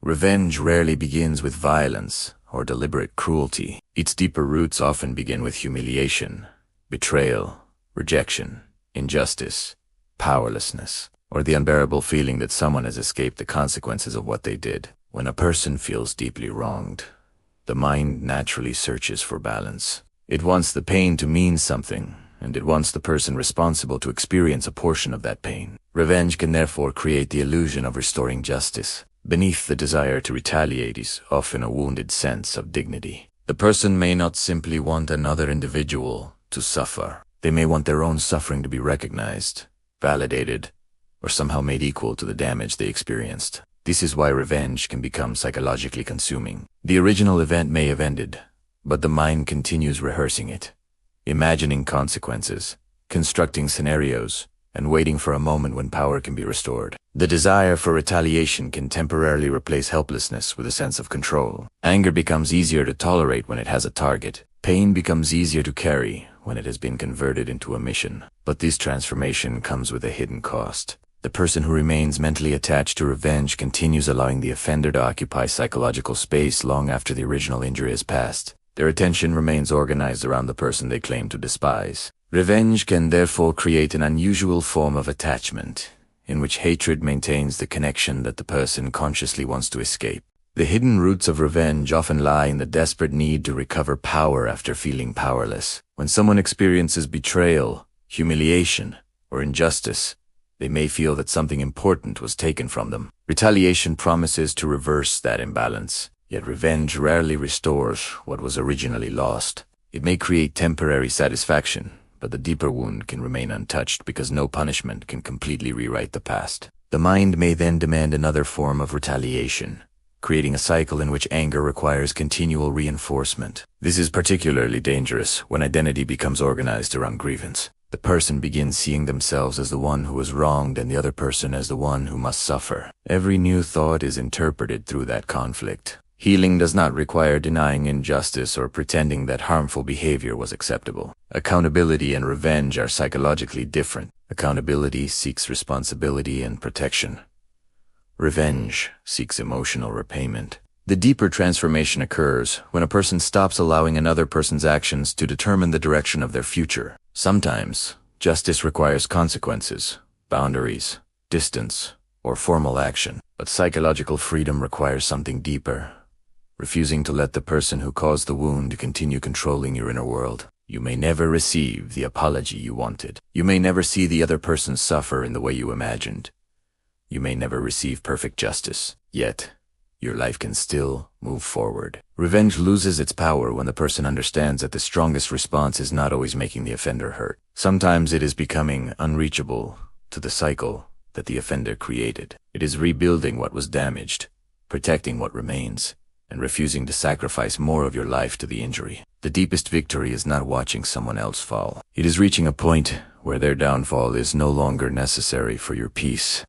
Revenge rarely begins with violence or deliberate cruelty. Its deeper roots often begin with humiliation, betrayal, rejection, injustice, powerlessness, or the unbearable feeling that someone has escaped the consequences of what they did. When a person feels deeply wronged, the mind naturally searches for balance. It wants the pain to mean something, and it wants the person responsible to experience a portion of that pain. Revenge can therefore create the illusion of restoring justice. Beneath the desire to retaliate is often a wounded sense of dignity. The person may not simply want another individual to suffer. They may want their own suffering to be recognized, validated, or somehow made equal to the damage they experienced. This is why revenge can become psychologically consuming. The original event may have ended, but the mind continues rehearsing it, imagining consequences, constructing scenarios, and waiting for a moment when power can be restored. The desire for retaliation can temporarily replace helplessness with a sense of control. Anger becomes easier to tolerate when it has a target. Pain becomes easier to carry when it has been converted into a mission. But this transformation comes with a hidden cost. The person who remains mentally attached to revenge continues allowing the offender to occupy psychological space long after the original injury has passed. Their attention remains organized around the person they claim to despise. Revenge can therefore create an unusual form of attachment, in which hatred maintains the connection that the person consciously wants to escape. The hidden roots of revenge often lie in the desperate need to recover power after feeling powerless. When someone experiences betrayal, humiliation, or injustice, they may feel that something important was taken from them. Retaliation promises to reverse that imbalance, yet revenge rarely restores what was originally lost. It may create temporary satisfaction, but the deeper wound can remain untouched because no punishment can completely rewrite the past. The mind may then demand another form of retaliation, creating a cycle in which anger requires continual reinforcement. This is particularly dangerous when identity becomes organized around grievance. The person begins seeing themselves as the one who was wronged and the other person as the one who must suffer. Every new thought is interpreted through that conflict. Healing does not require denying injustice or pretending that harmful behavior was acceptable. Accountability and revenge are psychologically different. Accountability seeks responsibility and protection. Revenge seeks emotional repayment. The deeper transformation occurs when a person stops allowing another person's actions to determine the direction of their future. Sometimes, justice requires consequences, boundaries, distance, or formal action. But psychological freedom requires something deeper. Refusing to let the person who caused the wound continue controlling your inner world. You may never receive the apology you wanted. You may never see the other person suffer in the way you imagined. You may never receive perfect justice. Yet, your life can still move forward. Revenge loses its power when the person understands that the strongest response is not always making the offender hurt. Sometimes it is becoming unreachable to the cycle that the offender created. It is rebuilding what was damaged, protecting what remains, and refusing to sacrifice more of your life to the injury. The deepest victory is not watching someone else fall. It is reaching a point where their downfall is no longer necessary for your peace.